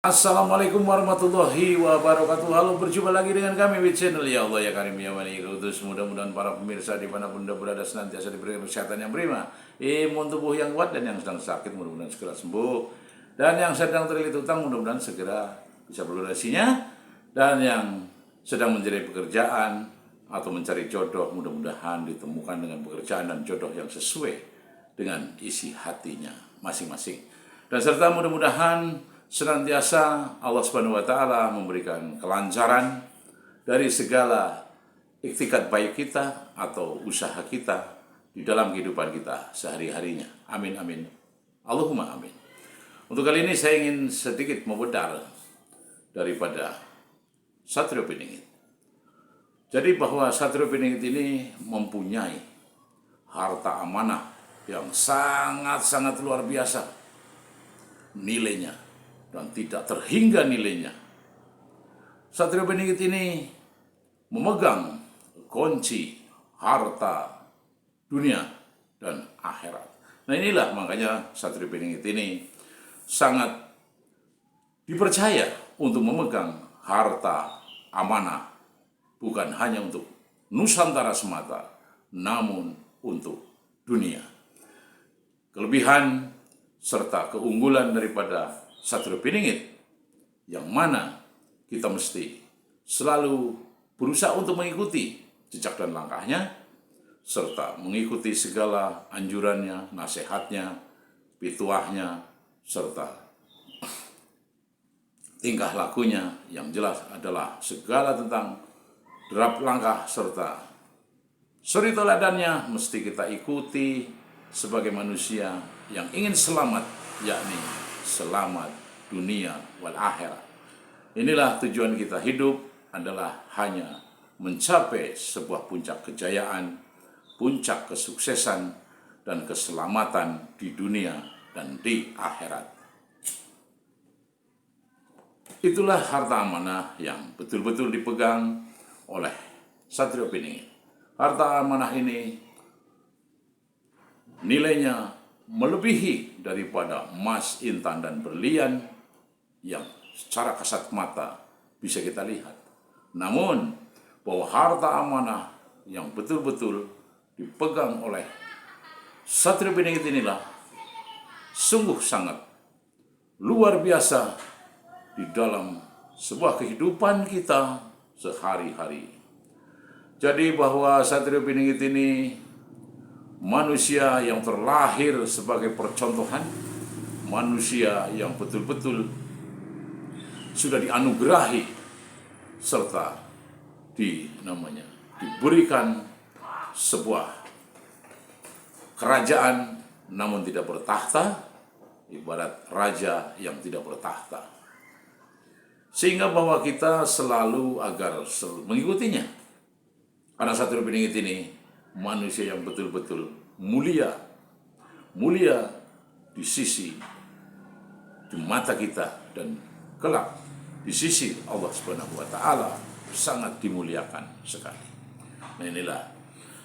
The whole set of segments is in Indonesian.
Assalamualaikum warahmatullahi wabarakatuh. Halo, berjumpa lagi dengan kami di channel Ya Allah Ya Karim Ya Mani Kudus. Mudah-mudahan para pemirsa dimanapun anda berada senantiasa diberikan kesehatan yang prima, imun tubuh yang kuat, dan yang sedang sakit mudah-mudahan segera sembuh, dan yang sedang terlilit utang mudah-mudahan segera bisa melunasinya, dan yang sedang mencari pekerjaan atau mencari jodoh mudah-mudahan ditemukan dengan pekerjaan dan jodoh yang sesuai dengan isi hatinya masing-masing. Dan serta mudah-mudahan senantiasa Allah Subhanahu wa taala memberikan kelancaran dari segala ikhtikat baik kita atau usaha kita di dalam kehidupan kita sehari-harinya. Amin amin. Allahumma amin. Untuk kali ini saya ingin sedikit membedar daripada Satrio Piningit. Jadi bahwa Satrio Piningit ini mempunyai harta amanah yang sangat-sangat luar biasa nilainya dan tidak terhingga nilainya. Satrio Piningit ini memegang kunci harta dunia dan akhirat. Nah inilah makanya Satrio Piningit ini sangat dipercaya untuk memegang harta amanah, bukan hanya untuk Nusantara semata, namun untuk dunia. Kelebihan serta keunggulan daripada Satrio Piningit yang mana kita mesti selalu berusaha untuk mengikuti jejak dan langkahnya, serta mengikuti segala anjurannya, nasihatnya, pituahnya, serta tingkah lakunya yang jelas adalah segala tentang derap langkah serta suri teladannya mesti kita ikuti sebagai manusia yang ingin selamat, yakni selamat dunia wal akhirat. Inilah tujuan kita hidup, adalah hanya mencapai sebuah puncak kejayaan, puncak kesuksesan, dan keselamatan di dunia dan di akhirat. Itulah harta amanah yang betul-betul dipegang oleh Satrio Piningit. Harta amanah ini nilainya melebihi daripada emas, intan, dan berlian yang secara kasat mata bisa kita lihat. Namun, bahwa harta amanah yang betul-betul dipegang oleh Satrio Piningit inilah sungguh sangat luar biasa di dalam sebuah kehidupan kita sehari-hari. Jadi bahwa Satrio Piningit ini manusia yang terlahir sebagai percontohan, manusia yang betul-betul sudah dianugerahi serta diberikan sebuah kerajaan namun tidak bertahta, ibarat raja yang tidak bertahta. Sehingga bahwa kita selalu agar mengikutinya. Karena Satrio Piningit ini manusia yang betul-betul mulia di sisi, di mata kita, dan kelak di sisi Allah Subhanahu wa taala sangat dimuliakan sekali. Nah inilah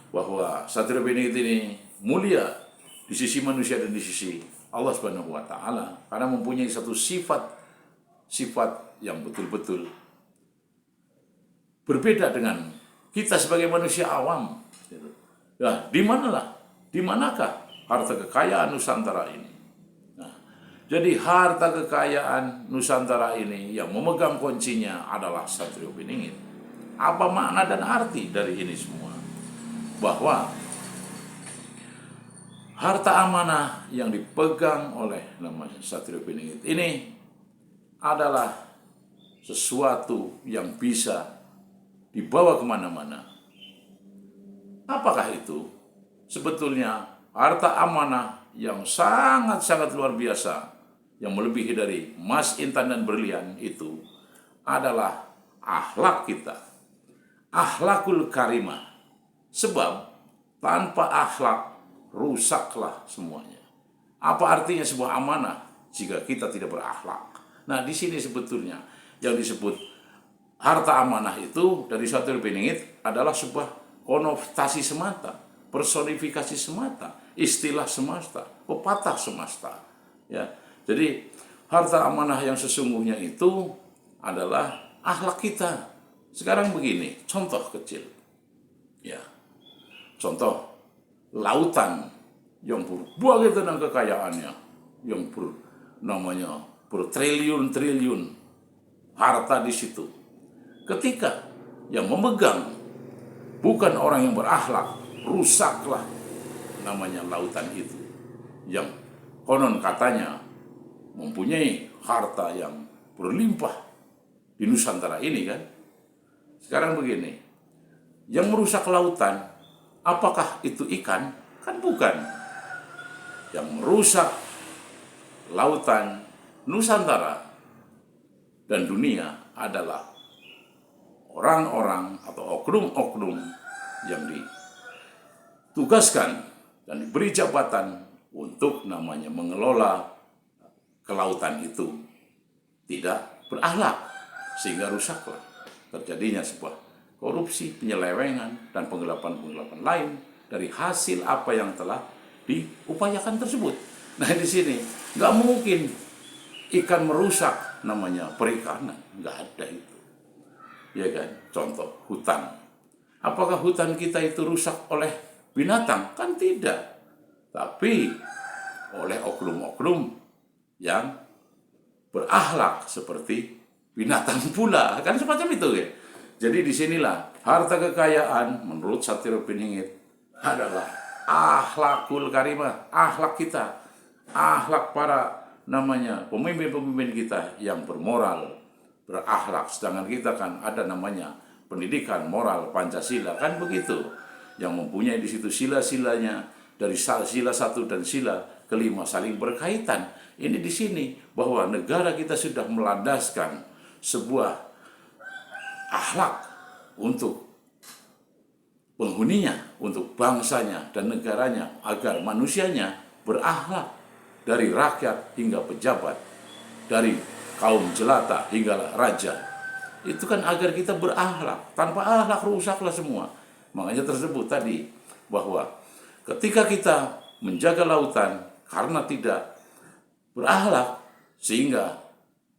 bahwa Satrio Piningit ini mulia di sisi manusia dan di sisi Allah Subhanahu wa taala karena mempunyai satu sifat yang betul-betul berbeda dengan kita sebagai manusia awam. Nah, di manakah harta kekayaan Nusantara ini? Nah, jadi harta kekayaan Nusantara ini yang memegang kuncinya adalah Satrio Piningit. Apa makna dan arti dari ini semua? Bahwa harta amanah yang dipegang oleh namanya Satrio Piningit ini adalah sesuatu yang bisa dibawa kemana-mana. Apakah itu? Sebetulnya harta amanah yang sangat-sangat luar biasa, yang melebihi dari emas, intan, dan berlian itu adalah akhlak kita. Akhlakul karimah. Sebab tanpa akhlak rusaklah semuanya. Apa artinya sebuah amanah jika kita tidak berakhlak? Nah, di sini sebetulnya yang disebut harta amanah itu dari Satrio Piningit adalah sebuah konotasi semata, personifikasi semata, istilah semesta, pepatah semesta. Ya, jadi harta amanah yang sesungguhnya itu adalah akhlak kita. Sekarang begini, contoh kecil. Ya, contoh lautan yang berbagai tentang kekayaannya, yang namanya bertriliun-triliun harta di situ. Ketika yang memegang bukan orang yang berakhlak, rusaklah namanya lautan itu. Yang konon katanya mempunyai harta yang berlimpah di Nusantara ini kan. Sekarang begini, yang merusak lautan, apakah itu ikan? Kan bukan. Yang merusak lautan Nusantara dan dunia adalah orang-orang atau oknum-oknum yang ditugaskan dan diberi jabatan untuk namanya mengelola kelautan itu tidak berakhlak, sehingga rusaklah terjadinya sebuah korupsi, penyelewengan, dan penggelapan-penggelapan lain dari hasil apa yang telah diupayakan tersebut. Nah di sini nggak mungkin ikan merusak namanya perikanan, nggak ada itu, ya kan? Contoh hutan, apakah hutan kita itu rusak oleh binatang? Kan tidak, tapi oleh oknum-oknum yang berakhlak seperti binatang pula, kan semacam itu ya. Jadi disinilah harta kekayaan menurut Satrio Piningit adalah akhlakul karimah, akhlak kita, akhlak para namanya pemimpin-pemimpin kita yang bermoral, berakhlak. Sedangkan kita kan ada namanya pendidikan moral Pancasila, kan begitu, yang mempunyai di situ sila-silanya, dari sila 1 dan sila kelima saling berkaitan. Ini di sini bahwa negara kita sudah melandaskan sebuah akhlak untuk penghuninya, untuk bangsanya dan negaranya, agar manusianya berakhlak, dari rakyat hingga pejabat, dari kaum jelata hingga raja. Itu kan agar kita berakhlak. Tanpa akhlak rusaklah semua. Makanya tersebut tadi bahwa ketika kita menjaga lautan karena tidak berakhlak, sehingga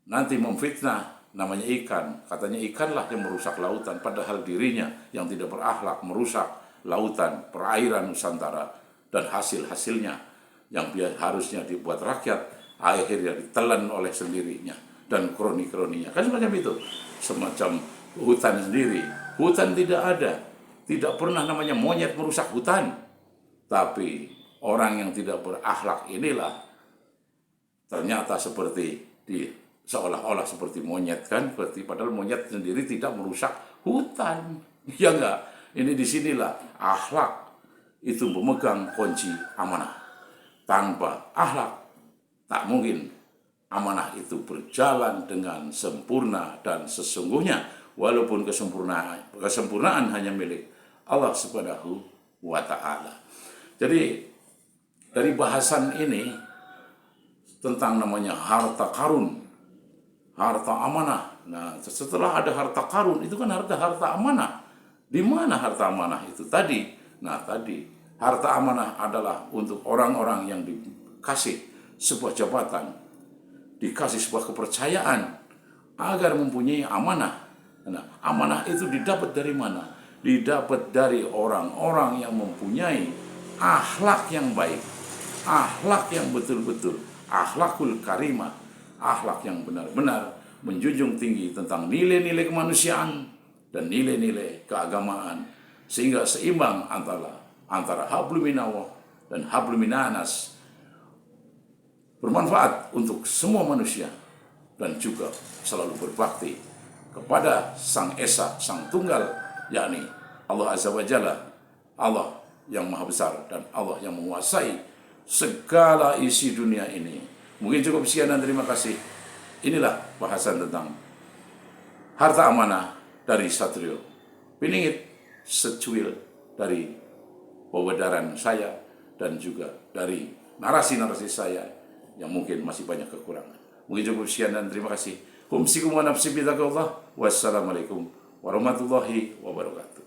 nanti memfitnah namanya ikan. Katanya ikanlah yang merusak lautan, padahal dirinya yang tidak berakhlak merusak lautan, perairan Nusantara, dan hasil-hasilnya yang harusnya dibuat rakyat akhirnya ditelan oleh sendirinya dan kroni-kroninya. Kan semacam itu. Semacam hutan sendiri. Hutan tidak ada. Tidak pernah namanya monyet merusak hutan. Tapi orang yang tidak berakhlak inilah ternyata seperti seolah-olah seperti monyet kan, seperti padahal monyet sendiri tidak merusak hutan. Ya enggak? Ini disinilah akhlak itu memegang kunci amanah. Tanpa akhlak tak mungkin amanah itu berjalan dengan sempurna dan sesungguhnya, walaupun kesempurnaan hanya milik Allah Subhanahu wa Ta'ala. Jadi dari bahasan ini tentang namanya harta karun, harta amanah. Nah, setelah ada harta karun, itu kan harta amanah. Di mana harta amanah itu tadi? Nah, tadi harta amanah adalah untuk orang-orang yang dikasih sebuah jabatan, dikasih sebuah kepercayaan agar mempunyai amanah. Nah, amanah itu didapat dari mana? Didapat dari orang-orang yang mempunyai akhlak yang baik, akhlak yang betul-betul, akhlakul karimah, akhlak yang benar-benar menjunjung tinggi tentang nilai-nilai kemanusiaan dan nilai-nilai keagamaan, sehingga seimbang antara hablum minallah dan hablum minanas, bermanfaat untuk semua manusia dan juga selalu berbakti kepada Sang Esa, Sang Tunggal, yakni Allah Azza wa Jalla, Allah yang Maha Besar dan Allah yang menguasai segala isi dunia ini. Mungkin cukup sekian dan terima kasih. Inilah bahasan tentang harta amanah dari Satrio Piningit, secuil dari pewedaran saya dan juga dari narasi-narasi saya yang mungkin masih banyak kekurangan. Mungkin cukup sekian dan terima kasih. Wassalamualaikum warahmatullahi wabarakatuh.